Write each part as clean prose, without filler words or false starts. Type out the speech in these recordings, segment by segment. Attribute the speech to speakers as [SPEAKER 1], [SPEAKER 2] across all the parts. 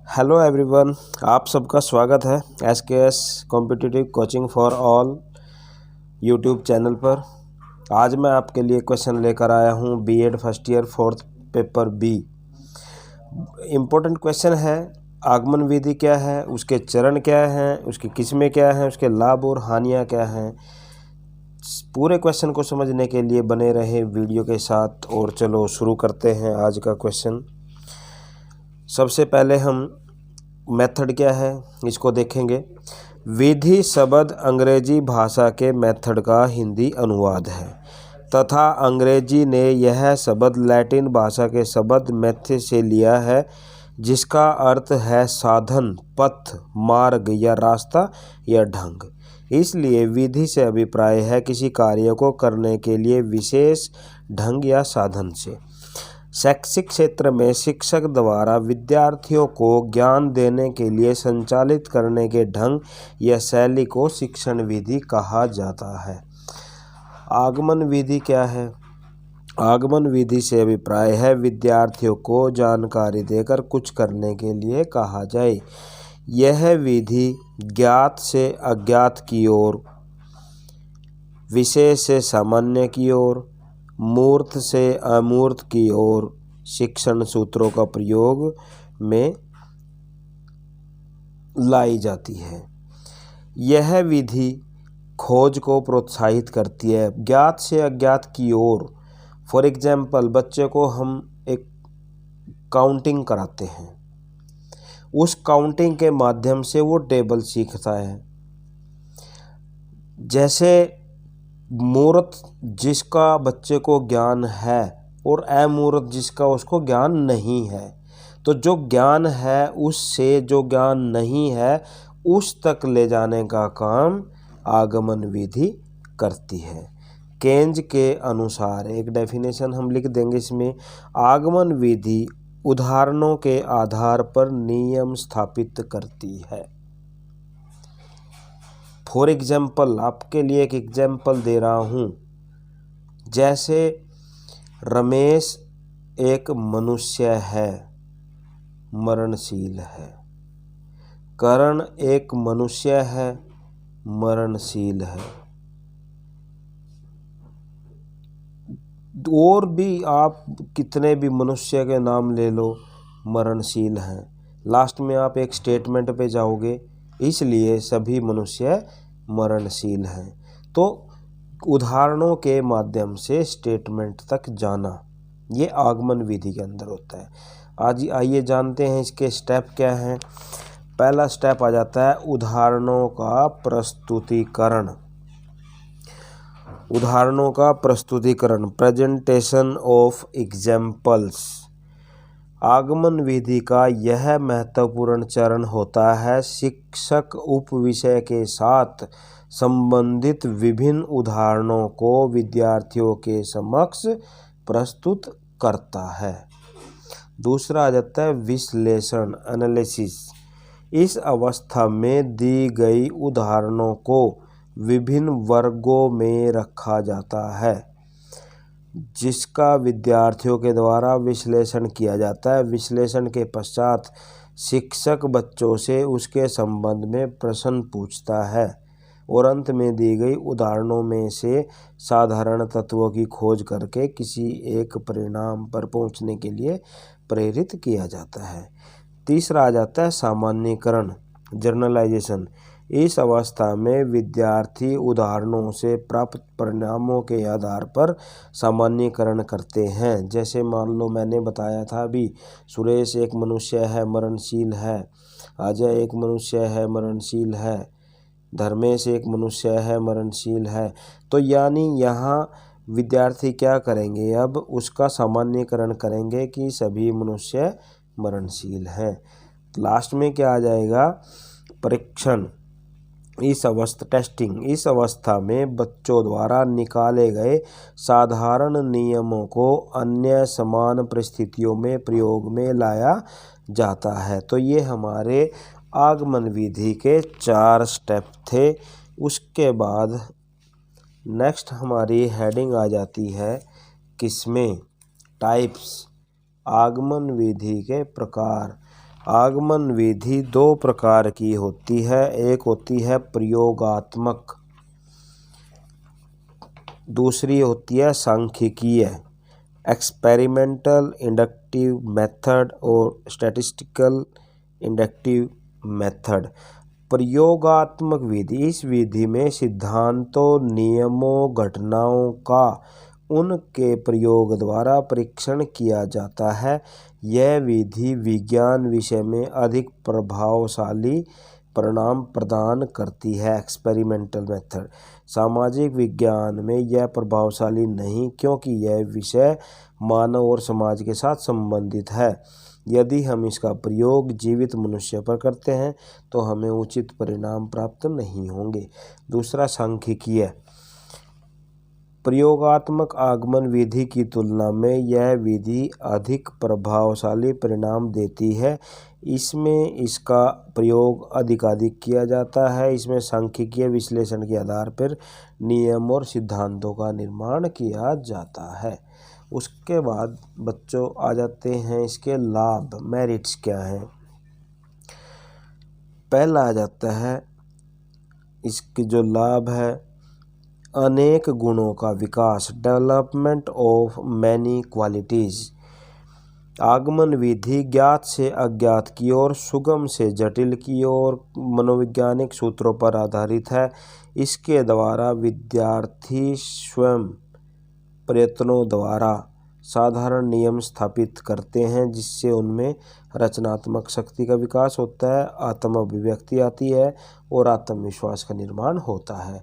[SPEAKER 1] Hello everyone, आप सबका स्वागत है SKS competitive coaching for all YouTube channel पर। आज मैं आपके लिए क्वेश्चन लेकर आया हूँ B Ed first year fourth paper B. Important question है, आगमन विधि क्या है, उसके चरण क्या हैं, उसकी किस्में क्या हैं, उसके लाभ और हानियाँ क्या हैं। पूरे क्वेश्चन को समझने के लिए बने रहे वीडियो के साथ। और चलो शुरू करते हैं आज का क्वेश्चन। सबसे पहले हम मेथड क्या है इसको देखेंगे। विधि शब्द अंग्रेजी भाषा के मेथड का हिंदी अनुवाद है तथा अंग्रेजी ने यह शब्द लैटिन भाषा के शब्द मेथड से लिया है, जिसका अर्थ है साधन, पथ, मार्ग या रास्ता या ढंग। इसलिए विधि से अभिप्राय है किसी कार्य को करने के लिए विशेष ढंग या साधन से। शैक्षिक क्षेत्र में शिक्षक द्वारा विद्यार्थियों को ज्ञान देने के लिए संचालित करने के ढंग या शैली को शिक्षण विधि कहा जाता है। आगमन विधि क्या है? आगमन विधि से अभिप्राय है विद्यार्थियों को जानकारी देकर कुछ करने के लिए कहा जाए। यह विधि ज्ञात से अज्ञात की ओर, विशेष से सामान्य की ओर, मूर्त से अमूर्त की ओर शिक्षण सूत्रों का प्रयोग में लाई जाती है। यह विधि खोज को प्रोत्साहित करती है। ज्ञात से अज्ञात की ओर, फॉर एग्जाम्पल बच्चे को हम एक काउंटिंग कराते हैं, उस काउंटिंग के माध्यम से वो टेबल सीखता है। जैसे मूर्त जिसका बच्चे को ज्ञान है और अमूर्त जिसका उसको ज्ञान नहीं है, तो जो ज्ञान है उससे जो ज्ञान नहीं है उस तक ले जाने का काम आगमन विधि करती है। केंज के अनुसार एक डेफिनेशन हम लिख देंगे इसमें। आगमन विधि उदाहरणों के आधार पर नियम स्थापित करती है। फॉर एग्जाम्पल, आपके लिए एक एग्जाम्पल दे रहा हूँ। जैसे रमेश एक मनुष्य है, मरणशील है। करण एक मनुष्य है, मरणशील है। और भी आप कितने भी मनुष्य के नाम ले लो, मरणशील हैं। लास्ट में आप एक स्टेटमेंट पे जाओगे, इसलिए सभी मनुष्य मरणशील हैं। तो उदाहरणों के माध्यम से स्टेटमेंट तक जाना, ये आगमन विधि के अंदर होता है। आज आइए जानते हैं इसके स्टेप क्या हैं। पहला स्टेप आ जाता है उदाहरणों का प्रस्तुतिकरण। उदाहरणों का प्रस्तुतिकरण, प्रेजेंटेशन ऑफ एग्जाम्पल्स। आगमन विधि का यह महत्वपूर्ण चरण होता है शिक्षक उप विषय के साथ संबंधित विभिन्न उदाहरणों को विद्यार्थियों के समक्ष प्रस्तुत करता है। दूसरा आ जाता है विश्लेषण, एनालिसिस। इस अवस्था में दी गई उदाहरणों को विभिन्न वर्गों में रखा जाता है, जिसका विद्यार्थियों के द्वारा विश्लेषण किया जाता है। विश्लेषण के पश्चात शिक्षक बच्चों से उसके संबंध में प्रश्न पूछता है और अंत में दी गई उदाहरणों में से साधारण तत्वों की खोज करके किसी एक परिणाम पर पहुंचने के लिए प्रेरित किया जाता है। तीसरा आ जाता है सामान्यीकरण, जर्नलाइजेशन। इस अवस्था में विद्यार्थी उदाहरणों से प्राप्त परिणामों के आधार पर सामान्यीकरण करते हैं। जैसे मान लो मैंने बताया था अभी, सुरेश एक मनुष्य है, मरणशील है। अजय एक मनुष्य है, मरणशील है। धर्मेश एक मनुष्य है, मरणशील है। तो यानी यहाँ विद्यार्थी क्या करेंगे, अब उसका सामान्यीकरण करेंगे कि सभी मनुष्य मरणशील हैं। लास्ट में क्या आ जाएगा, परीक्षण। इस अवस्था में बच्चों द्वारा निकाले गए साधारण नियमों को अन्य समान परिस्थितियों में प्रयोग में लाया जाता है। तो ये हमारे आगमन विधि के 4 स्टेप थे। उसके बाद नेक्स्ट हमारी हेडिंग आ जाती है किस्में, टाइप्स। आगमन विधि के प्रकार। आगमन विधि दो प्रकार की होती है, एक होती है प्रयोगात्मक, दूसरी होती है सांख्यिकीय। एक्सपेरिमेंटल इंडक्टिव मेथड और स्टैटिस्टिकल इंडक्टिव मेथड। प्रयोगात्मक विधि, इस विधि में सिद्धांतों, नियमों, घटनाओं का उनके प्रयोग द्वारा परीक्षण किया जाता है। यह विधि विज्ञान विषय में अधिक प्रभावशाली परिणाम प्रदान करती है। एक्सपेरिमेंटल मेथड सामाजिक विज्ञान में यह प्रभावशाली नहीं, क्योंकि यह विषय मानव और समाज के साथ संबंधित है। यदि हम इसका प्रयोग जीवित मनुष्य पर करते हैं तो हमें उचित परिणाम प्राप्त नहीं होंगे। दूसरा सांख्यिकीय। प्रयोगात्मक आगमन विधि की तुलना में यह विधि अधिक प्रभावशाली परिणाम देती है। इसमें इसका प्रयोग अधिकाधिक किया जाता है। इसमें सांख्यिकीय विश्लेषण के आधार पर नियम और सिद्धांतों का निर्माण किया जाता है। उसके बाद बच्चों आ जाते हैं इसके लाभ, मेरिट्स क्या हैं। पहला आ जाता है इसके जो लाभ है, अनेक गुणों का विकास, डेवलपमेंट ऑफ मैनी क्वालिटीज। आगमन विधि ज्ञात से अज्ञात की ओर, सुगम से जटिल की ओर मनोवैज्ञानिक सूत्रों पर आधारित है। इसके द्वारा विद्यार्थी स्वयं प्रयत्नों द्वारा साधारण नियम स्थापित करते हैं, जिससे उनमें रचनात्मक शक्ति का विकास होता है, आत्म अभिव्यक्ति आती है और आत्मविश्वास का निर्माण होता है।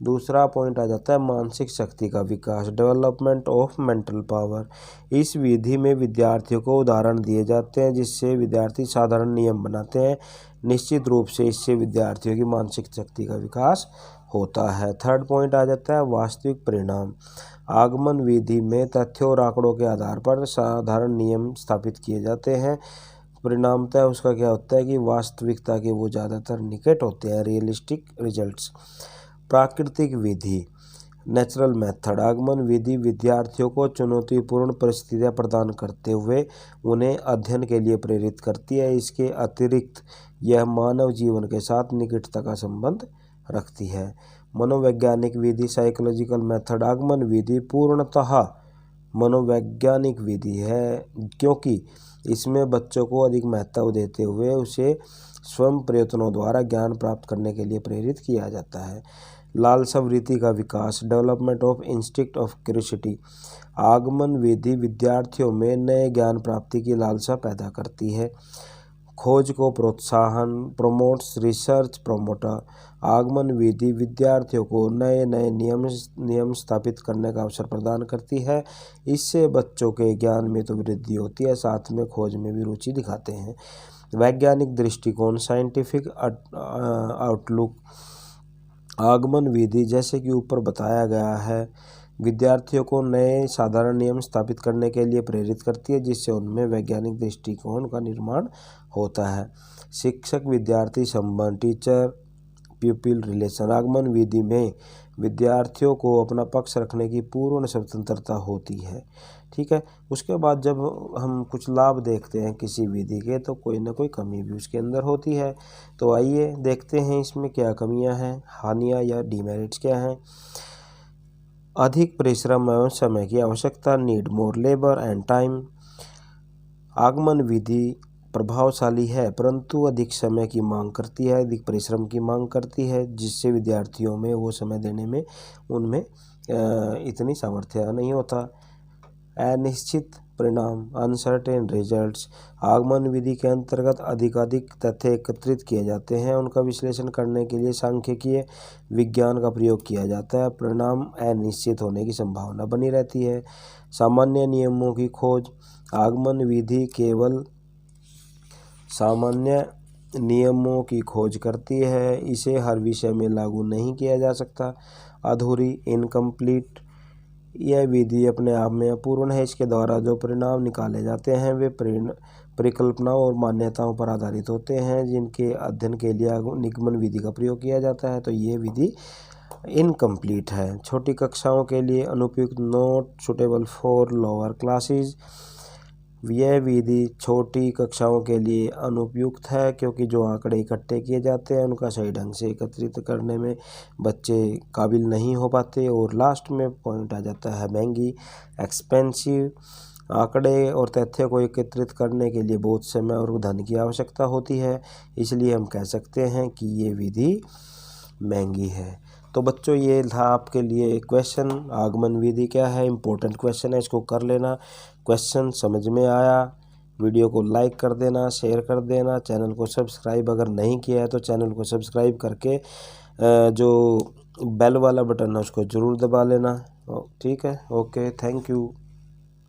[SPEAKER 1] दूसरा पॉइंट आ जाता है मानसिक शक्ति का विकास, डेवलपमेंट ऑफ मेंटल पावर। इस विधि में विद्यार्थियों को उदाहरण दिए जाते हैं, जिससे विद्यार्थी साधारण नियम बनाते हैं। निश्चित रूप से इससे विद्यार्थियों की मानसिक शक्ति का विकास होता है। थर्ड पॉइंट आ जाता है वास्तविक परिणाम। आगमन विधि में तथ्यों और आंकड़ों के आधार पर साधारण नियम स्थापित किए जाते हैं। परिणामतः उसका क्या होता है कि वास्तविकता के वो ज़्यादातर निकट होते हैं, रियलिस्टिक रिजल्ट्स। प्राकृतिक विधि, नेचुरल मेथड। आगमन विधि विद्यार्थियों को चुनौतीपूर्ण परिस्थितियां प्रदान करते हुए उन्हें अध्ययन के लिए प्रेरित करती है। इसके अतिरिक्त यह मानव जीवन के साथ निकटता का संबंध रखती है। मनोवैज्ञानिक विधि, साइकोलॉजिकल मेथड। आगमन विधि पूर्णतः मनोवैज्ञानिक विधि है, क्योंकि इसमें बच्चों को अधिक महत्व देते हुए उसे स्वयं प्रयत्नों द्वारा ज्ञान प्राप्त करने के लिए प्रेरित किया जाता है। लालसा वृत्ति का विकास, development of instinct of curiosity. आगमन विधि विद्यार्थियों में नए ज्ञान प्राप्ति की लालसा पैदा करती है। खोज को प्रोत्साहन, प्रोमोट्स रिसर्च प्रमोटर। आगमन विधि विद्यार्थियों को नए नए नियम स्थापित करने का अवसर प्रदान करती है। इससे बच्चों के ज्ञान में तो वृद्धि होती है, साथ में खोज में भी रुचि दिखाते हैं। वैज्ञानिक दृष्टिकोण, साइंटिफिक आउटलुक। आगमन विधि जैसे कि ऊपर बताया गया है, विद्यार्थियों को नए साधारण नियम स्थापित करने के लिए प्रेरित करती है, जिससे उनमें वैज्ञानिक दृष्टिकोण का निर्माण होता है। शिक्षक विद्यार्थी संबंध, टीचर प्यूपिल रिलेशन। आगमन विधि में विद्यार्थियों को अपना पक्ष रखने की पूर्ण स्वतंत्रता होती है। ठीक है। उसके बाद जब हम कुछ लाभ देखते हैं किसी विधि के, तो कोई ना कोई कमी भी उसके अंदर होती है। तो आइए देखते हैं इसमें क्या कमियां हैं, हानियां या डिमेरिट्स क्या हैं। अधिक परिश्रम एवं समय की आवश्यकता, need more labour and time. आगमन विधि प्रभावशाली है, परंतु अधिक समय की मांग करती है, अधिक परिश्रम की मांग करती है, जिससे विद्यार्थियों में वो समय देने में उनमें इतनी सामर्थ्य नहीं होता। अनिश्चित परिणाम, अनसर्टेन रिजल्ट्स। आगमन विधि के अंतर्गत अधिकाधिक तथ्य एकत्रित किए जाते हैं, उनका विश्लेषण करने के लिए सांख्यिकीय विज्ञान का प्रयोग किया जाता है। परिणाम अनिश्चित होने की संभावना बनी रहती है। सामान्य नियमों की खोज। आगमन विधि केवल सामान्य नियमों की खोज करती है, इसे हर विषय में लागू नहीं किया जा सकता। अधूरी, इनकम्प्लीट। यह विधि अपने आप में अपूर्ण है। इसके द्वारा जो परिणाम निकाले जाते हैं वे परिकल्पनाओं और मान्यताओं पर आधारित होते हैं, जिनके अध्ययन के लिए निगमन विधि का प्रयोग किया जाता है। तो ये विधि इनकम्प्लीट है। छोटी कक्षाओं के लिए अनुपयुक्त, not suitable for lower classes. यह विधि छोटी कक्षाओं के लिए अनुपयुक्त है क्योंकि जो आंकड़े इकट्ठे किए जाते हैं उनका सही ढंग से एकत्रित करने में बच्चे काबिल नहीं हो पाते। और लास्ट में पॉइंट आ जाता है महंगी, एक्सपेंसिव। आंकड़े और तथ्य को एकत्रित करने के लिए बहुत समय और धन की आवश्यकता होती है, इसलिए हम कह सकते हैं कि ये विधि महंगी है। तो बच्चों ये था आपके लिए क्वेश्चन, आगमन विधि क्या है, इम्पोर्टेंट क्वेश्चन है, इसको कर लेना। क्वेश्चन समझ में आया, वीडियो को लाइक कर देना, शेयर कर देना, चैनल को सब्सक्राइब अगर नहीं किया है तो चैनल को सब्सक्राइब करके जो बेल वाला बटन है उसको ज़रूर दबा लेना। ठीक है, ओके, थैंक यू।